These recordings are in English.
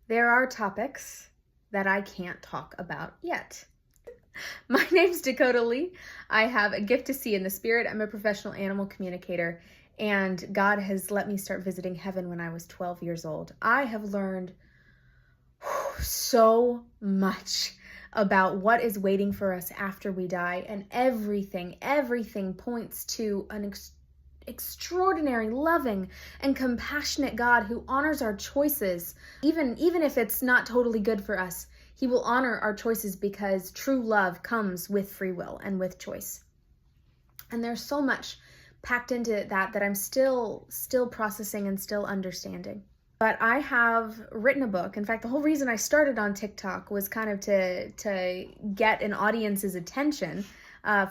There are topics that I can't talk about yet. My name's Dakota Lee. I have a gift to see in the spirit. I'm a professional animal communicator, and God has let me start visiting heaven when I was 12 years old. I have learned so much about what is waiting for us after we die, and everything points to an extraordinary, loving, and compassionate God who honors our choices. Even if it's not totally good for us, he will honor our choices because true love comes with free will and with choice. And there's so much packed into that I'm still processing and still understanding. But I have written a book. In fact, the whole reason I started on TikTok was kind of to get an audience's attention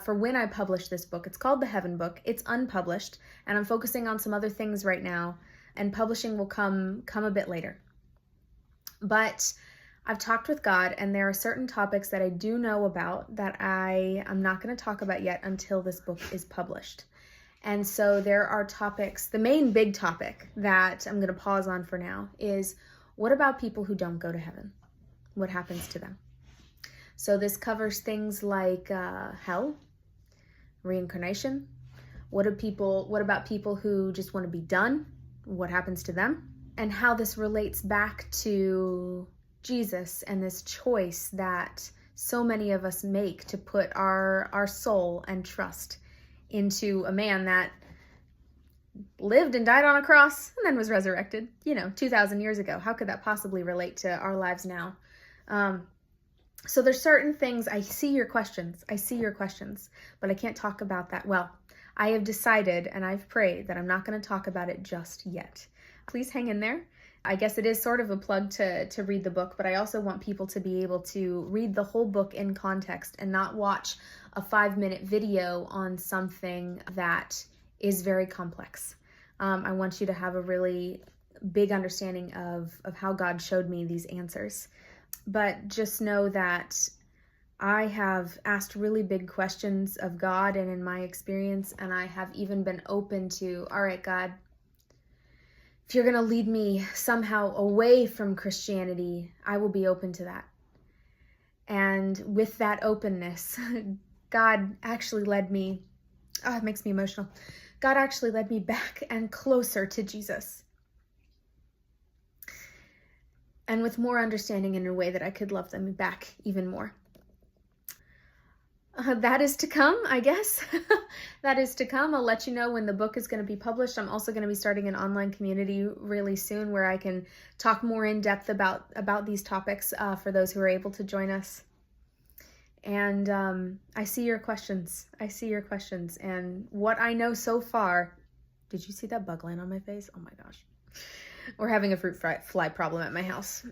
for when I publish this book. It's called The Heaven Book. It's unpublished, and I'm focusing on some other things right now, and publishing will come a bit later. But I've talked with God, and there are certain topics that I do know about that I'm not going to talk about yet until this book is published. And so there are topics. The main big topic that I'm going to pause on for now is, what about people who don't go to heaven? What happens to them? So this covers things like hell, reincarnation. What about people who just want to be done? What happens to them? And how this relates back to Jesus and this choice that so many of us make to put our soul and trust into a man that lived and died on a cross and then was resurrected, 2,000 years ago. How could that possibly relate to our lives now? So there's certain things. I see your questions, but I can't talk about that. Well, I have decided and I've prayed that I'm not going to talk about it just yet. Please hang in there. I guess it is sort of a plug to read the book, but I also want people to be able to read the whole book in context and not watch a 5-minute video on something that is very complex. I want you to have a really big understanding of how God showed me these answers. But just know that I have asked really big questions of God and in my experience, and I have even been open to, all right, God, if you're going to lead me somehow away from Christianity, I will be open to that. And with that openness, God actually led me, it makes me emotional. God actually led me back and closer to Jesus. And with more understanding in a way that I could love them back even more. That is to come, I guess. That is to come. I'll let you know when the book is going to be published. I'm also going to be starting an online community really soon where I can talk more in depth about these topics for those who are able to join us. And I see your questions. And what I know so far, did you see that bug land on my face? Oh my gosh. We're having a fruit fly problem at my house.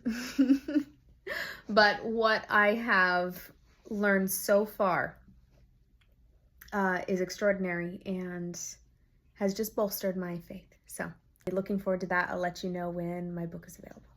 But what I have learned so far is extraordinary and has just bolstered my faith. So looking forward to that. I'll let you know when my book is available.